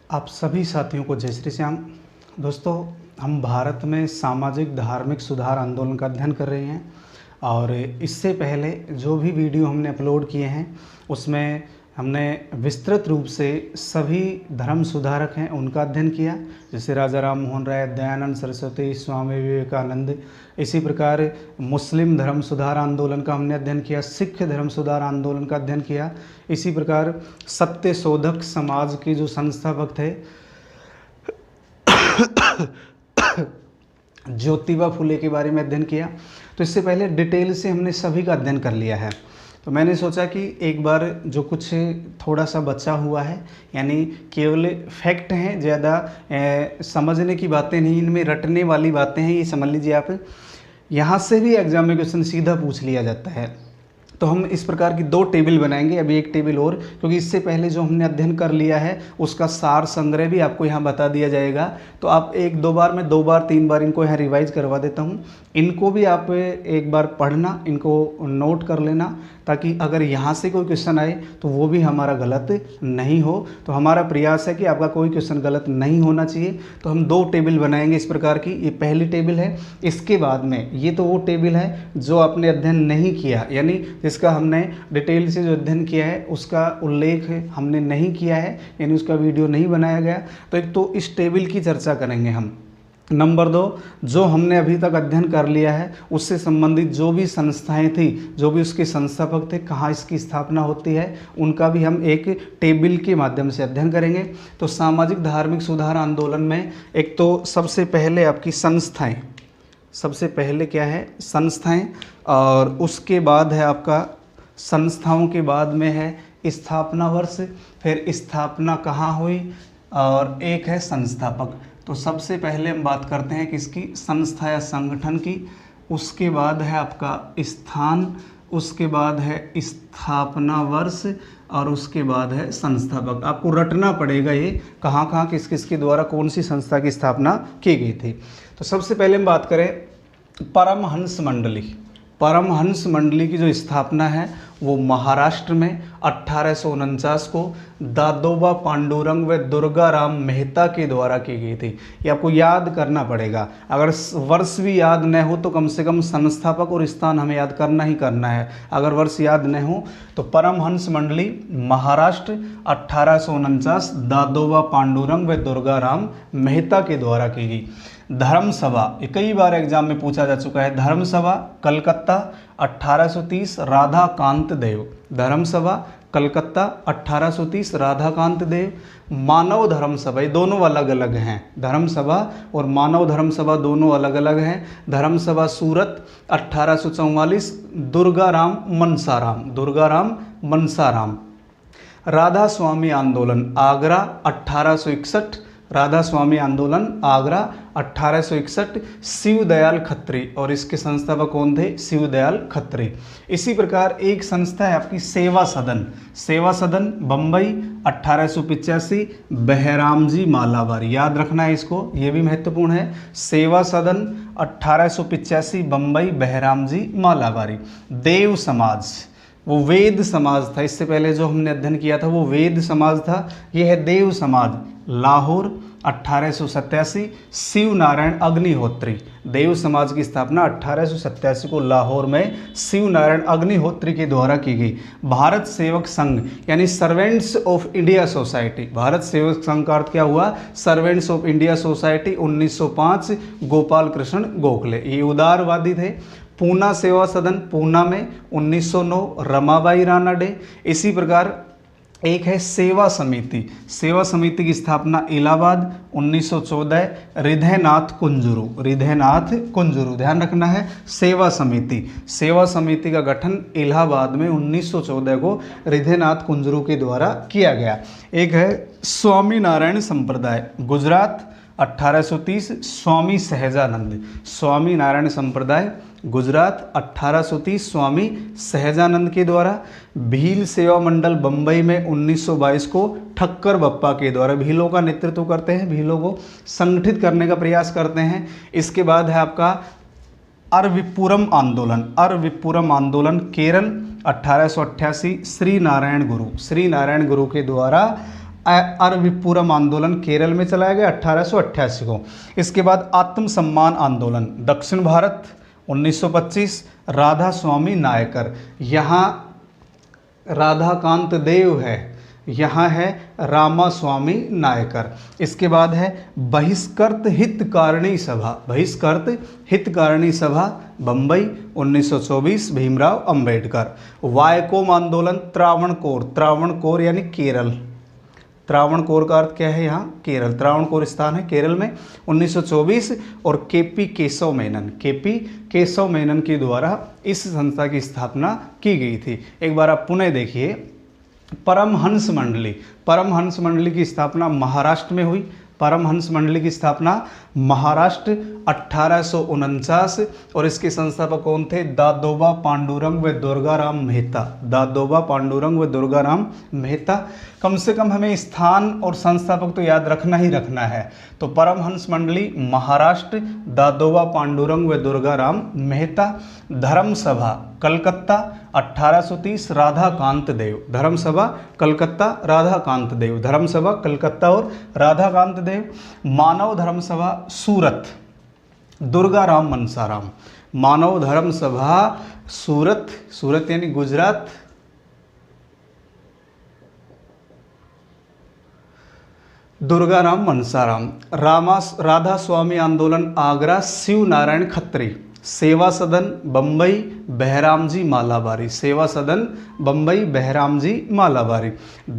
आप सभी साथियों को जय श्री श्याम। दोस्तों, हम भारत में सामाजिक धार्मिक सुधार आंदोलन का अध्ययन कर रहे हैं और इससे पहले जो भी वीडियो हमने अपलोड किए हैं उसमें हमने विस्तृत रूप से सभी धर्म सुधारक हैं उनका अध्ययन किया, जैसे राजा राम मोहन राय, दयानंद सरस्वती, स्वामी विवेकानंद। इसी प्रकार मुस्लिम धर्म सुधार आंदोलन का हमने अध्ययन किया, सिख धर्म सुधार आंदोलन का अध्ययन किया। इसी प्रकार सत्य शोधक समाज के जो संस्थापक थे ज्योतिबा फुले के बारे में अध्ययन किया। तो इससे पहले डिटेल से हमने सभी का अध्ययन कर लिया है। तो मैंने सोचा कि एक बार जो कुछ थोड़ा सा बचा हुआ है, यानी केवल फैक्ट हैं, ज़्यादा समझने की बातें नहीं, इनमें रटने वाली बातें हैं, ये समझ लीजिए आप। यहाँ से भी एग्जाम में क्वेश्चन सीधा पूछ लिया जाता है। तो हम इस प्रकार की 2 टेबल बनाएंगे, अभी एक टेबल और, क्योंकि इससे पहले जो हमने अध्ययन कर लिया है उसका सार संग्रह भी आपको यहाँ बता दिया जाएगा। तो आप 1-2 बार, मैं 2 बार 3 बार इनको यहाँ रिवाइज करवा देता हूँ। इनको भी आप एक बार पढ़ना, इनको नोट कर लेना, ताकि अगर यहाँ से कोई क्वेश्चन आए तो वो भी हमारा गलत नहीं हो। तो हमारा प्रयास है कि आपका कोई क्वेश्चन गलत नहीं होना चाहिए। तो हम 2 टेबल बनाएंगे इस प्रकार की। ये पहली टेबल है। इसके बाद में ये तो वो टेबल है जो आपने अध्ययन नहीं किया, यानी जिसका हमने डिटेल से जो अध्ययन किया है उसका उल्लेख हमने नहीं किया है, यानी उसका वीडियो नहीं बनाया गया। तो एक तो इस टेबल की चर्चा करेंगे हम। नंबर 2, जो हमने अभी तक अध्ययन कर लिया है उससे संबंधित जो भी संस्थाएं थी, जो भी उसके संस्थापक थे, कहाँ इसकी स्थापना होती है, उनका भी हम एक टेबल के माध्यम से अध्ययन करेंगे। तो सामाजिक धार्मिक सुधार आंदोलन में एक तो सबसे पहले आपकी संस्थाएं, सबसे पहले क्या है संस्थाएं, और उसके बाद है आपका संस्थाओं के बाद में है स्थापना वर्ष, फिर स्थापना कहाँ हुई, और एक है संस्थापक। तो सबसे पहले हम बात करते हैं किसकी, संस्था या संगठन की। उसके बाद है आपका स्थान, उसके बाद है स्थापना वर्ष, और उसके बाद है संस्थापक। आपको रटना पड़ेगा ये कहाँ कहाँ किस किस के द्वारा कौन सी संस्था की स्थापना की गई थी। तो सबसे पहले हम बात करें परमहंस मंडली। परमहंस मंडली की जो स्थापना है वो महाराष्ट्र में 1849 को दादोबा पांडुरंग व दुर्गा राम मेहता के द्वारा की गई थी। ये आपको याद करना पड़ेगा। अगर वर्ष भी याद न हो तो कम से कम संस्थापक और स्थान हमें याद करना ही करना है। अगर वर्ष याद न हो तो परमहंस मंडली महाराष्ट्र 1849 दादोबा पांडुरंग व दुर्गा राम मेहता के द्वारा की गई। धर्म सभा, ये कई बार एग्जाम में पूछा जा चुका है। धर्म सभा कलकत्ता 1830 राधाकांत देव। धर्म सभा कलकत्ता 1830 राधाकांत देव। मानव धर्म सभा, ये दोनों अलग अलग हैं। धर्म सभा और मानव धर्म सभा दोनों अलग अलग हैं। धर्म सभा सूरत 1844 दुर्गा राम मनसाराम। दुर्गा राम मनसाराम। राधा स्वामी आंदोलन आगरा 1861। राधा स्वामी आंदोलन आगरा 1861 शिव दयाल खत्री, और इसके संस्थापक कौन थे, शिव दयाल खत्री। इसी प्रकार एक संस्था है आपकी सेवा सदन। सेवा सदन बम्बई 1885 बहराम जी मालाबारी। याद रखना है इसको, ये भी महत्वपूर्ण है। सेवा सदन 1885 बम्बई बहराम जी मालाबारी। देव समाज, वो वेद समाज था। इससे पहले जो हमने अध्ययन किया था वो वेद समाज था। ये है देव समाज लाहौर 1887 शिव नारायण अग्निहोत्री। देव समाज की स्थापना 1887 को लाहौर में शिव नारायण अग्निहोत्री के द्वारा की गई। भारत सेवक संघ यानी servants of India society. Bharat Sevak Sangh का अर्थ क्या हुआ, servants of India society 1905 Gopal Krishna Gokhale, ये उदारवादी थे। पूना सेवा सदन पूना में 1909 रमाबाई रानाडे। इसी प्रकार एक है सेवा समिति। सेवा समिति की स्थापना इलाहाबाद 1914 हृदयनाथ कुंजरू। हृदयनाथ कुंजरू, ध्यान रखना है। सेवा समिति, सेवा समिति का गठन इलाहाबाद में 1914 को हृदयनाथ कुंजरू के द्वारा किया गया। एक है स्वामी नारायण संप्रदाय गुजरात 1830 स्वामी सहजानंद। स्वामी नारायण संप्रदाय गुजरात 1830 स्वामी सहजानंद के द्वारा। भील सेवा मंडल बम्बई में 1922 को ठक्कर बप्पा के द्वारा। भीलों का नेतृत्व करते हैं, भीलों को संगठित करने का प्रयास करते हैं। इसके बाद है आपका अरविपुरम आंदोलन। अरविपुरम आंदोलन केरल 1888 श्री नारायण गुरु के द्वारा अरविपुरम आंदोलन केरल में चलाया गया 1888 को। इसके बाद आत्मसम्मान आंदोलन दक्षिण भारत 1925, राधा स्वामी नायकर, यहाँ राधाकांत देव है, यहाँ है रामा स्वामी नायकर। इसके बाद है बहिष्कृत हितकारिणी सभा, बहिष्कृत हितकारिणी सभा बम्बई 1924, भीमराव अंबेडकर। वायकोम आंदोलन त्रावणकोर, त्रावणकोर यानी केरल, त्रावणकोर का अर्थ क्या है यहाँ केरल, त्रावणकोर स्थान है केरल में 1924। और केपी केशव मेनन, केपी केशव मेनन के द्वारा इस संस्था की स्थापना की गई थी। एक बार आप पुनः देखिए, परमहंस मंडली, परमहंस मंडली की स्थापना महाराष्ट्र में हुई। परमहंस मंडली की स्थापना महाराष्ट्र 1849, और इसके संस्थापक कौन थे? दादोबा पांडुरंग व दुर्गाराम मेहता, दादोबा पांडुरंग व दुर्गाराम मेहता। कम से कम हमें स्थान और संस्थापक तो याद रखना ही रखना है। तो परमहंस मंडली महाराष्ट्र, दादोबा पांडुरंग व दुर्गाराम मेहता। धर्म सभा कलकत्ता 1830, राधाकांत देव, धर्म सभा कलकत्ता, राधाकांत देव, धर्म सभा कलकत्ता और राधाकांत देव। मानव धर्म सभा सूरत, दुर्गाराम मनसाराम, मानव धर्म सभा सूरत, सूरत यानी गुजरात, दुर्गाराम मनसाराम। राधा स्वामी आंदोलन आगरा शिव नारायण खत्री। सेवा सदन बम्बई बहरामजी मालाबारी, सेवा सदन बम्बई बहरामजी मालाबारी।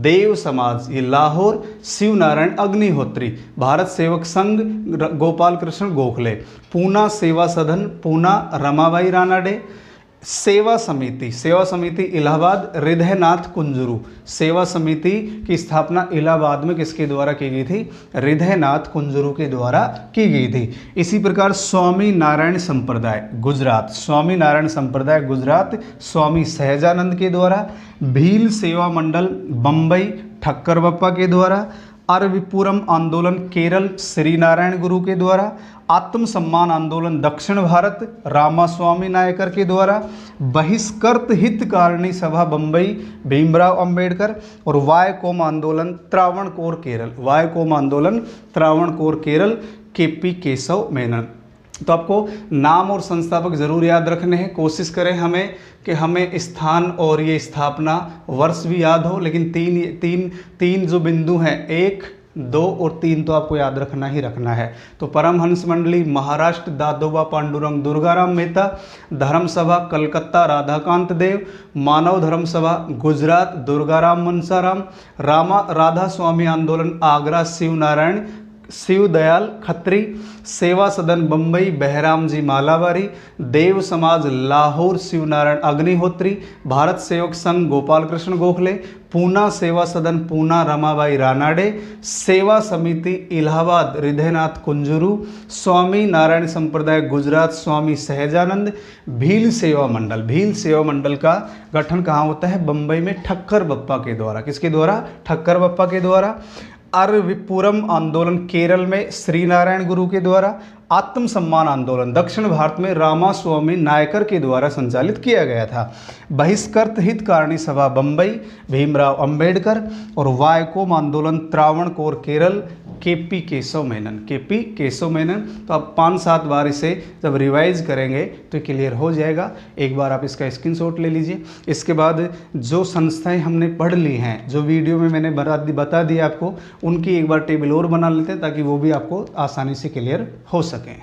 देव समाज ये लाहौर शिव नारायण अग्निहोत्री। भारत सेवक संघ गोपाल कृष्ण गोखले। पूना सेवा सदन पूना रमाबाई रानाडे। सेवा समिति, सेवा समिति इलाहाबाद हृदयनाथ कुंजरू, सेवा समिति की स्थापना इलाहाबाद में किसके द्वारा की गई थी? हृदयनाथ कुंजरू के द्वारा की गई थी। इसी प्रकार स्वामी नारायण संप्रदाय गुजरात, स्वामी नारायण संप्रदाय गुजरात स्वामी सहजानंद के द्वारा। भील सेवा मंडल बम्बई ठक्कर बप्पा के द्वारा। अरविपुरम आंदोलन केरल श्री नारायण गुरु के द्वारा। आत्मसम्मान आंदोलन दक्षिण भारत रामास्वामी नायकर के द्वारा। बहिष्कृत हितकारिणी सभा बम्बई भीमराव अंबेडकर। और वायकोम आंदोलन त्रावणकोर केरल, वायकोम आंदोलन त्रावणकोर केरल केपी केशव मेनन। तो आपको नाम और संस्थापक जरूर याद रखने हैं। कोशिश करें हमें कि हमें स्थान और ये स्थापना वर्ष भी याद हो, लेकिन तीन जो बिंदु हैं 1, 2 और 3 तो आपको याद रखना ही रखना है। तो परमहंस मंडली महाराष्ट्र दादोबा पांडुरंग दुर्गाराम मेहता। धर्म सभा कलकत्ता राधाकांत देव। मानव धर्म सभा गुजरात दुर्गाराम मनसाराम। राधा स्वामी आंदोलन आगरा शिव नारायण शिव दयाल खत्री। सेवा सदन बम्बई बहरामजी मालाबारी। देव समाज लाहौर शिव नारायण अग्निहोत्री। भारत सेवक संघ गोपाल कृष्ण गोखले। पूना सेवा सदन पूना रमाबाई रानाडे। सेवा समिति इलाहाबाद हृदयनाथ कुंजरू। स्वामी नारायण संप्रदाय गुजरात स्वामी सहजानंद। भील सेवा मंडल, भील सेवा मंडल का गठन कहाँ होता है? बम्बई में ठक्कर बप्पा के द्वारा। किसके द्वारा? ठक्कर बप्पा के द्वारा। अरविपुरम आंदोलन केरल में श्री नारायण गुरु के द्वारा। आत्मसम्मान आंदोलन दक्षिण भारत में रामास्वामी नायकर के द्वारा संचालित किया गया था। बहिष्कृत हितकारिणी सभा बम्बई भीमराव अंबेडकर। और वायकोम आंदोलन त्रावणकोर केरल केपी केशव मेनन, केपी केशव मेनन। तो आप 5-7 बार इसे जब रिवाइज करेंगे तो क्लियर हो जाएगा। एक बार आप इसका स्क्रीनशॉट ले लीजिए। इसके बाद जो संस्थाएं हमने पढ़ ली हैं, जो वीडियो में मैंने बता दिया आपको, उनकी एक बार टेबल और बना लेते हैं ताकि वो भी आपको आसानी से क्लियर हो सकें।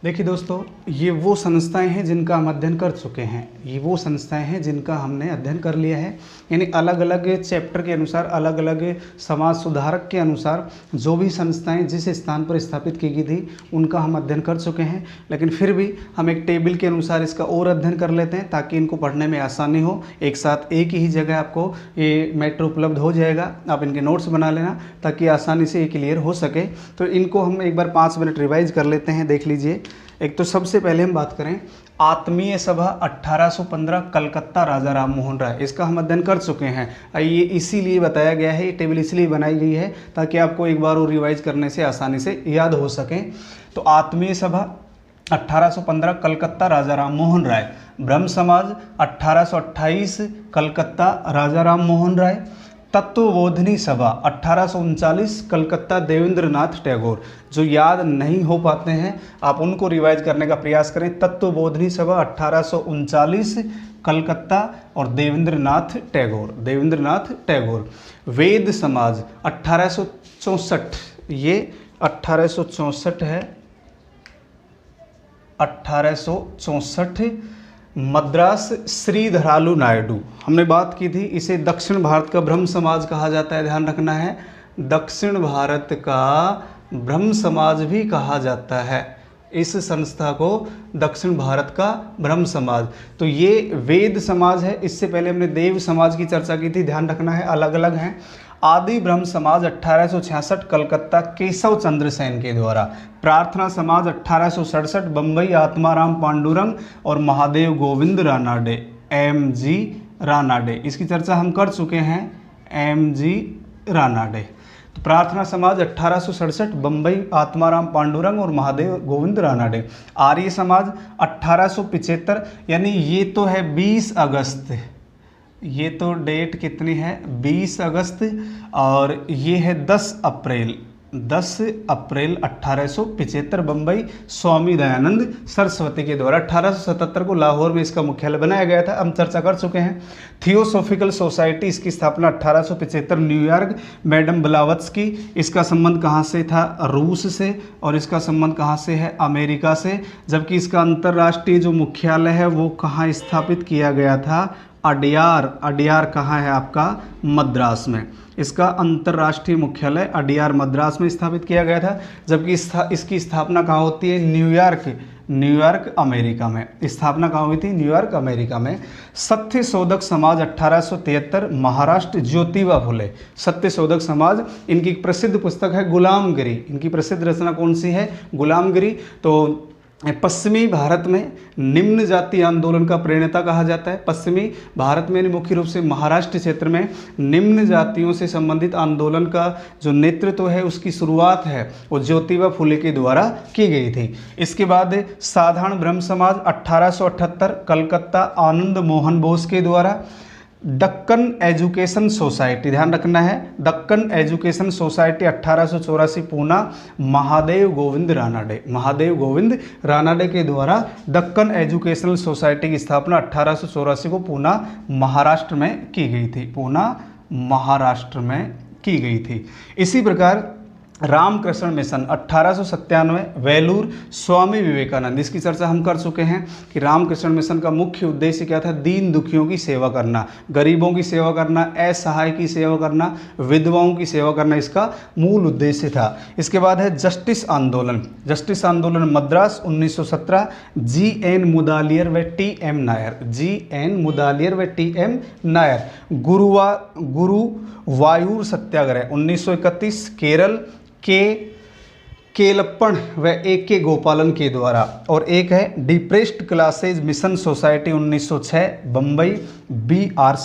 देखिए दोस्तों, ये वो संस्थाएं हैं जिनका हम अध्ययन कर चुके हैं, ये वो संस्थाएं हैं जिनका हमने अध्ययन कर लिया है। यानी अलग अलग चैप्टर के अनुसार, अलग अलग समाज सुधारक के अनुसार जो भी संस्थाएं जिस स्थान पर स्थापित की गई थी उनका हम अध्ययन कर चुके हैं। लेकिन फिर भी हम एक टेबल के अनुसार इसका और अध्ययन कर लेते हैं ताकि इनको पढ़ने में आसानी हो। एक साथ एक ही जगह आपको ये मैटर उपलब्ध हो जाएगा, आप इनके नोट्स बना लेना ताकि आसानी से ये क्लियर हो सके। तो इनको हम एक बार 5 मिनट रिवाइज कर लेते हैं। देख लीजिए, एक तो सबसे पहले हम बात करें आत्मीय सभा 1815 कलकत्ता राजा राम मोहन राय, इसका हम अध्ययन कर चुके हैं। ये इसीलिए बताया गया है, ये टेबल इसलिए बनाई गई है ताकि आपको एक बार और रिवाइज करने से आसानी से याद हो सके। तो आत्मीय सभा 1815 कलकत्ता राजा राम मोहन राय। ब्रह्म समाज 1828 कलकत्ता राजा राम मोहन राय। तत्वबोधिनी सभा 1839 कलकत्ता देवेंद्र नाथ टैगोर। जो याद नहीं हो पाते हैं आप उनको रिवाइज करने का प्रयास करें। तत्वबोधिनी सभा 1839 कलकत्ता और देवेंद्र नाथ टैगोर, देवेंद्र नाथ टैगोर। वेद समाज 1864, ये 1864 है, 1864। मद्रास श्रीधरालु नायडू, हमने बात की थी, इसे दक्षिण भारत का ब्रह्म समाज कहा जाता है, ध्यान रखना है। दक्षिण भारत का ब्रह्म समाज भी कहा जाता है इस संस्था को, दक्षिण भारत का ब्रह्म समाज। तो ये वेद समाज है। इससे पहले हमने देव समाज की चर्चा की थी, ध्यान रखना है, अलग अलग हैं। आदि ब्रह्म समाज 1866 कलकत्ता केशव चंद्र सेन के द्वारा। प्रार्थना समाज 1867 बम्बई आत्माराम पांडुरंग और महादेव गोविंद रानाडे, MG रानाडे। इसकी चर्चा हम कर चुके हैं, MG रानाडे। तो प्रार्थना समाज 1867 बम्बई आत्माराम पांडुरंग और महादेव गोविंद रानाडे। आर्य समाज 1875, यानी ये तो है 20 अगस्त, ये तो डेट कितनी है 20 अगस्त, और ये है 10 अप्रैल 1875 बम्बई स्वामी दयानंद सरस्वती के द्वारा। 1877 को लाहौर में इसका मुख्यालय बनाया गया था, हम चर्चा कर चुके हैं। थियोसॉफिकल सोसाइटी, इसकी स्थापना 1875 न्यूयॉर्क, मैडम ब्लावत्स्की। इसका संबंध कहाँ से था, रूस से, और इसका संबंध कहाँ से है, अमेरिका से। जबकि इसका अंतर्राष्ट्रीय जो मुख्यालय है वो कहाँ स्थापित किया गया था, अडयार। अडयार कहाँ है आपका, मद्रास में। इसका अंतर्राष्ट्रीय मुख्यालय अडयार मद्रास में स्थापित किया गया था। जबकि इसकी स्थापना कहाँ होती है, न्यूयॉर्क अमेरिका में। स्थापना कहाँ हुई थी, न्यूयॉर्क अमेरिका में। सत्य शोधक समाज 1873 महाराष्ट्र, ज्योतिबा फुले। सत्य शोधक समाज, इनकी प्रसिद्ध पुस्तक है गुलामगिरी। इनकी प्रसिद्ध रचना कौन सी है, गुलामगिरी। तो पश्चिमी भारत में निम्न जाति आंदोलन का प्रणेता कहा जाता है। पश्चिमी भारत में मुख्य रूप से महाराष्ट्र क्षेत्र में निम्न जातियों से संबंधित आंदोलन का जो नेतृत्व है, उसकी शुरुआत है वो ज्योतिबा फुले के द्वारा की गई थी। इसके बाद साधारण ब्रह्म समाज 1878 कलकत्ता आनंद मोहन बोस के द्वारा। दक्कन एजुकेशन सोसाइटी, ध्यान रखना है, दक्कन एजुकेशन सोसाइटी 1884 पूना, महादेव गोविंद रानाडे। महादेव गोविंद रानाडे के द्वारा दक्कन एजुकेशनल सोसाइटी की स्थापना 1884 को पूना महाराष्ट्र में की गई थी, पूना महाराष्ट्र में की गई थी। इसी प्रकार रामकृष्ण मिशन 1897 वेलूर, स्वामी विवेकानंद। इसकी चर्चा हम कर चुके हैं कि रामकृष्ण मिशन का मुख्य उद्देश्य क्या था, दीन दुखियों की सेवा करना, गरीबों की सेवा करना, असहाय की सेवा करना, विधवाओं की सेवा करना, इसका मूल उद्देश्य था। इसके बाद है जस्टिस आंदोलन। जस्टिस आंदोलन मद्रास 1917, GN मुदालियर व TM नायर। GN मुदालियर व TM नायर। गुरुवायूर सत्याग्रह 1931 केरल, केलप्पण व AK गोपालन के द्वारा। और एक है depressed classes mission society 1906 Bombay, BR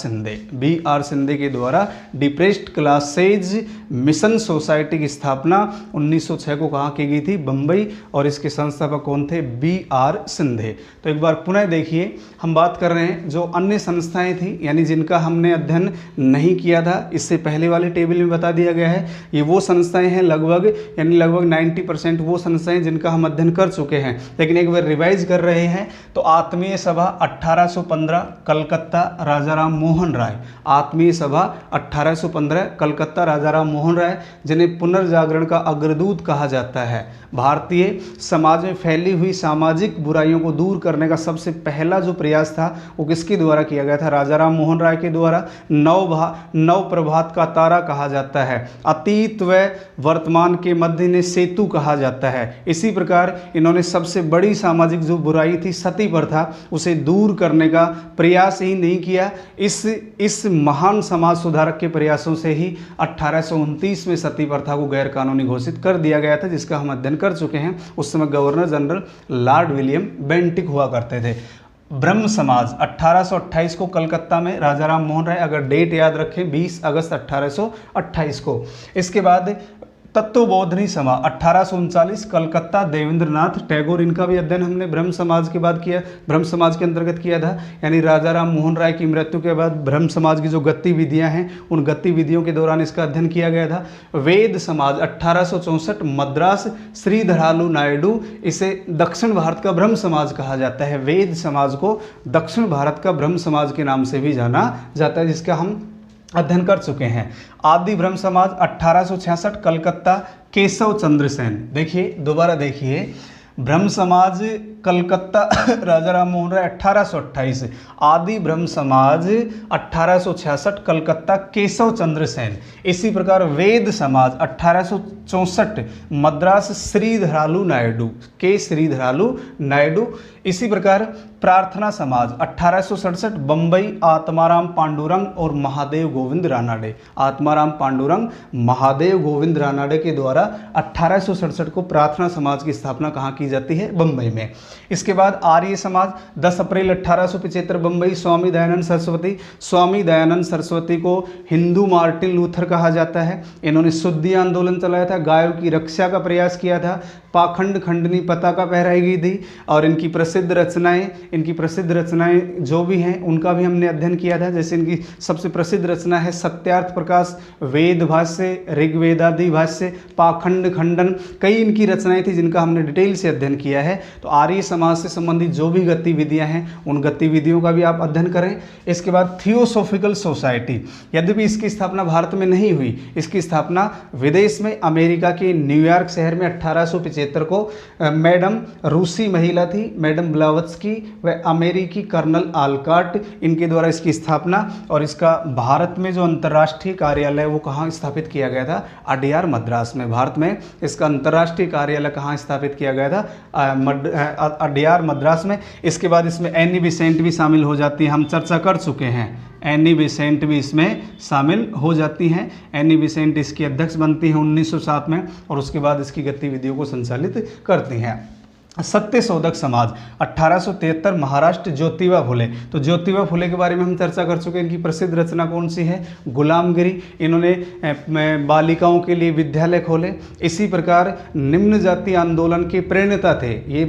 Shinde के द्वारा डिप्रेस्ड क्लासेज मिशन सोसाइटी की स्थापना 1906 को कहाँ की गई थी, बम्बई, और इसके संस्थापक कौन थे, BR सिंधे। तो एक बार पुनः देखिए, हम बात कर रहे हैं जो अन्य संस्थाएं थी, यानी जिनका हमने अध्ययन नहीं किया था, इससे पहले वाले टेबल में बता दिया गया है। ये वो संस्थाएं हैं लगभग 90% वो संस्थाएं जिनका हम अध्ययन कर चुके हैं, लेकिन एक बार रिवाइज कर रहे हैं। तो आत्मीय सभा 1815 कलकत्ता राजा राम मोहन राय। आत्मीय सभा 1815 कलकत्ता राजा राम मोहन राय, जिन्हें पुनर्जागरण का अग्रदूत कहा जाता है। भारतीय समाज में फैली हुई सामाजिक बुराइयों को दूर करने का सबसे पहला जो प्रयास था वो किसके द्वारा किया गया था, राजा राम मोहन राय के द्वारा। नव प्रभात का तारा कहा जाता है। अतीत व वर्तमान के मध्य ने सेतु कहा जाता है। इसी प्रकार इन्होंने सबसे बड़ी सामाजिक जो बुराई थी सती प्रथा, उसे दूर करने का प्रयास ही नहीं किया। इस महान समाज सुधारक के प्रयासों से ही 1829 में सती प्रथा को गैर कानूनी घोषित कर दिया गया था, जिसका हम अध्ययन कर चुके हैं। उस समय governor general Lord William Bentinck हुआ करते थे। ब्रह्म समाज 1828 को कलकत्ता में राजा राम मोहन राय, अगर डेट याद रखें 20 अगस्त 1828 को। इसके बाद तत्वबोधनी समाज 1839 कलकत्ता, देवेंद्रनाथ टैगोर, इनका भी अध्ययन हमने ब्रह्म समाज के बाद किया, ब्रह्म समाज के अंतर्गत किया था। यानी राजा राम मोहन राय की मृत्यु के बाद ब्रह्म समाज की जो गतिविधियां हैं उन गतिविधियों के दौरान इसका अध्ययन किया गया था। वेद समाज 1864 मद्रास, श्रीधरालु नायडू, इसे दक्षिण भारत का ब्रह्म समाज कहा जाता है। वेद समाज को दक्षिण भारत का ब्रह्म समाज के नाम से भी जाना जाता है, जिसका हम अध्ययन कर चुके हैं। आदि ब्रह्म समाज 1866 कलकत्ता, केशव चंद्र सेन। देखिए दोबारा देखिए, ब्रह्म समाज कलकत्ता राजा राम मोहन राय 1828, आदि ब्रह्म समाज 1866 कलकत्ता, केशव चंद्र सेन। इसी प्रकार वेद समाज 1864 मद्रास, श्रीधरालु नायडू, के श्रीधरालु नायडू। इसी प्रकार प्रार्थना समाज 1867 बम्बई, आत्माराम पांडुरंग और महादेव गोविंद रानाडे। आत्माराम पांडुरंग, महादेव गोविंद रानाडे के द्वारा 1867 को प्रार्थना समाज की स्थापना कहाँ की जाती है? बम्बई में। इसके बाद आर्य समाज 10 अप्रैल 1875 बम्बई, स्वामी दयानंद सरस्वती। स्वामी दयानंद सरस्वती को हिंदू मार्टिन लूथर कहा जाता है। इन्होंने शुद्धि आंदोलन चलाया था, गायों की रक्षा का प्रयास किया था, पाखंड खंडनी पताका फहराई गई थी, और इनकी प्रसिद्ध रचनाएं जो भी हैं उनका भी हमने अध्ययन किया था। जैसे इनकी सबसे प्रसिद्ध रचना है सत्यार्थ प्रकाश, वेद भाष्य, ऋग्वेदादि भाष्य, पाखंड खंडन, कई इनकी रचनाएं थी जिनका हमने डिटेल से अध्ययन किया है। तो आर्य समाज से संबंधित जो भी गतिविधियां हैं उन गतिविधियों का भी आप अध्ययन करें। इसके बाद थियोसॉफिकल सोसाइटी, यद्यपि इसकी स्थापना भारत में नहीं हुई, इसकी स्थापना विदेश में अमेरिका के न्यूयॉर्क शहर में 1875 को मैडम, रूसी महिला थी मैडम ब्लावत्स्की व अमेरिकी कर्नल आलकाट, इनके द्वारा इसकी स्थापना। और इसका भारत में जो अंतर्राष्ट्रीय कार्यालय वो कहाँ स्थापित किया गया था? अडयार मद्रास में। भारत में इसका अंतर्राष्ट्रीय कार्यालय कहाँ स्थापित किया गया था? अडयार मद्रास में। इसके बाद इसमें एनी बेसेंट भी शामिल हो जाती है, हम चर्चा कर चुके हैं। एनी बेसेंट भी इसमें शामिल हो जाती हैं। एनी बेसेंट इसकी अध्यक्ष बनती हैं 1907 में, और उसके बाद इसकी गतिविधियों को संचालित करती हैं। सत्यशोधक समाज 1873 महाराष्ट्र, ज्योतिबा फुले। तो ज्योतिबा फुले के बारे में हम चर्चा कर चुके हैं। इनकी प्रसिद्ध रचना कौन सी है? गुलामगिरी। इन्होंने बालिकाओं के लिए विद्यालय खोले। इसी प्रकार निम्न जाति आंदोलन के प्रणेता थे। ये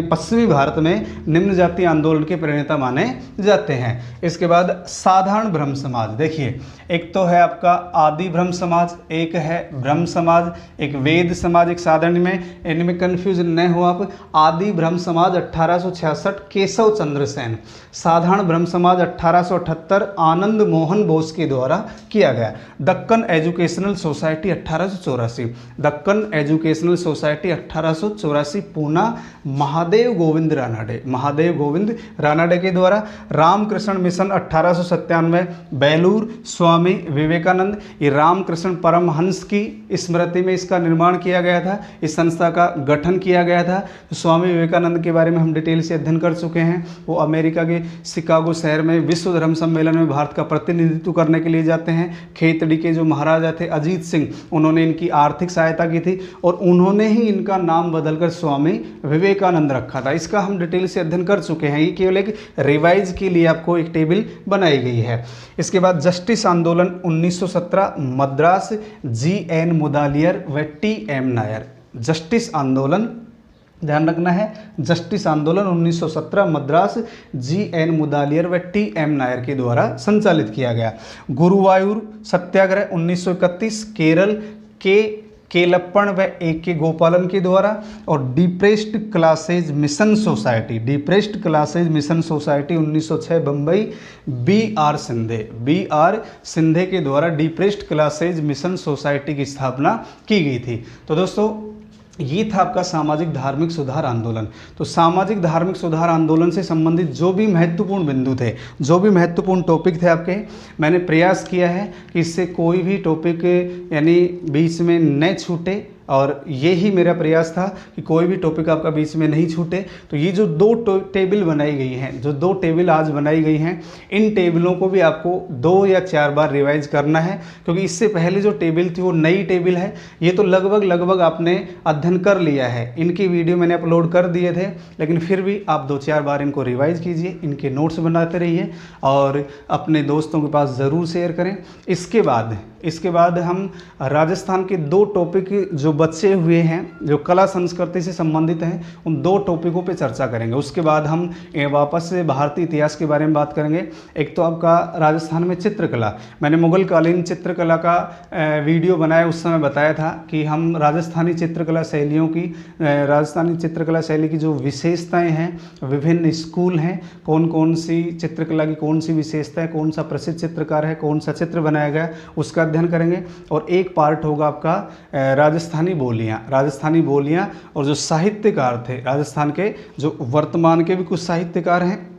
पश्चिमी भारत में निम्न जाति आंदोलन के प्रणेता माने जाते हैं। इसके बाद साधारण ब्रह्म समाज। देखिए, एक तो है आपका आदि ब्रह्म समाज, एक है ब्रह्म समाज, एक वेद समाज, एक साधारण में, इनमें कन्फ्यूजन न हो आप। आदि ब्रह्म समाज 1866 केशव चंद्र सेन। साधारण ब्रह्म समाज 1878 आनंद मोहन बोस के द्वारा किया गया। Deccan educational society 1884। Deccan educational society 1884 Poona, Mahadev Govind Ranade. Mahadev Govind Ranade के द्वारा। रामकृष्ण मिशन 1897 बेलूर, स्वामी विवेकानंद। ये रामकृष्ण परमहंस की स्मृति में इसका निर्माण किया गया था, इस संस्था का गठन किया गया था। तो स्वामी विवेकानंद के बारे में हम डिटेल से अध्ययन कर चुके हैं। वो अमेरिका के शिकागो शहर में विश्व धर्म सम्मेलन में भारत का प्रतिनिधित्व करने के लिए जाते हैं। खेतड़ी के जो महाराजा थे अजीत सिंह, उन्होंने इनकी आर्थिक सहायता की थी, और उन्होंने ही इनका नाम बदलकर स्वामी विवेकानंद रखा था। इसका हम डिटेल से अध्ययन कर चुके हैं। ये केवल एक रिवाइज के लिए आपको एक टेबल बनाई गई है। इसके बाद जस्टिस आंदोलन 1917 मद्रास, GN मुदालियर व TM नायर। जस्टिस आंदोलन, ध्यान रखना है, जस्टिस आंदोलन 1917 मद्रास, GN मुदालियर व TM नायर के द्वारा संचालित किया गया। गुरुवायूर सत्याग्रह 1931 केरल के केलप्पन व AK गोपालन के द्वारा। और depressed classes mission society, depressed classes mission society 1906 Bombay, BR Shinde के द्वारा डिप्रेस्ड क्लासेज मिशन सोसाइटी की स्थापना की गई थी। तो दोस्तों, ये था आपका सामाजिक धार्मिक सुधार आंदोलन। तो सामाजिक धार्मिक सुधार आंदोलन से संबंधित जो भी महत्वपूर्ण बिंदु थे, जो भी महत्वपूर्ण टॉपिक थे आपके, मैंने प्रयास किया है कि इससे कोई भी टॉपिक यानी बीच में न छूटे, और ये ही मेरा प्रयास था कि कोई भी टॉपिक आपका बीच में नहीं छूटे। तो ये जो 2 टेबल बनाई गई हैं, जो 2 टेबल आज बनाई गई हैं, इन टेबलों को भी आपको 2 या 4 बार रिवाइज करना है, क्योंकि इससे पहले जो टेबल थी वो नई टेबल है। ये तो लगभग आपने अध्ययन कर लिया है, इनकी वीडियो मैंने अपलोड कर दिए थे, लेकिन फिर भी आप 2-4 बार इनको रिवाइज कीजिए, इनके नोट्स बनाते रहिए और अपने दोस्तों के पास ज़रूर शेयर करें। इसके बाद हम राजस्थान के 2 टॉपिक जो बचे हुए हैं, जो कला संस्कृति से संबंधित हैं, उन 2 टॉपिकों पे चर्चा करेंगे। उसके बाद हम वापस से भारतीय इतिहास के बारे में बात करेंगे। एक तो आपका राजस्थान में चित्रकला, मैंने मुगल कालीन चित्रकला का वीडियो बनाया, उस समय बताया था कि हम राजस्थानी चित्रकला शैली की जो विशेषताएँ हैं, विभिन्न स्कूल हैं, कौन कौन सी चित्रकला की कौन सी विशेषता है, कौन सा प्रसिद्ध चित्रकार है, कौन सा चित्र बनाया गया, उसका अध्ययन करेंगे। और एक पार्ट होगा आपका राजस्थानी बोलियाँ और जो साहित्यकार थे राजस्थान के, जो वर्तमान के भी कुछ साहित्यकार हैं,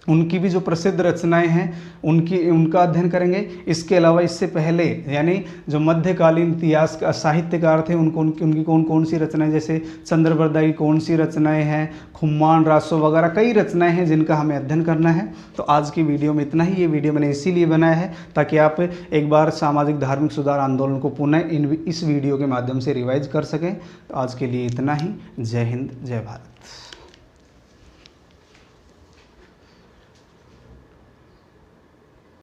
उनकी भी जो प्रसिद्ध रचनाएं हैं उनका अध्ययन करेंगे। इसके अलावा इससे पहले यानी जो मध्यकालीन इतिहास का साहित्यकार थे उनकी कौन कौन सी रचनाएं, जैसे चंद्रबरदा की कौन सी रचनाएं हैं, खुम्मान रासो वगैरह कई रचनाएं हैं जिनका हमें अध्ययन करना है। तो आज की वीडियो में इतना ही। ये वीडियो मैंने इसीलिए बनाया है ताकि आप एक बार सामाजिक धार्मिक सुधार आंदोलन को पुनः इस वीडियो के माध्यम से रिवाइज कर सकें। तो आज के लिए इतना ही। जय हिंद, जय भारत।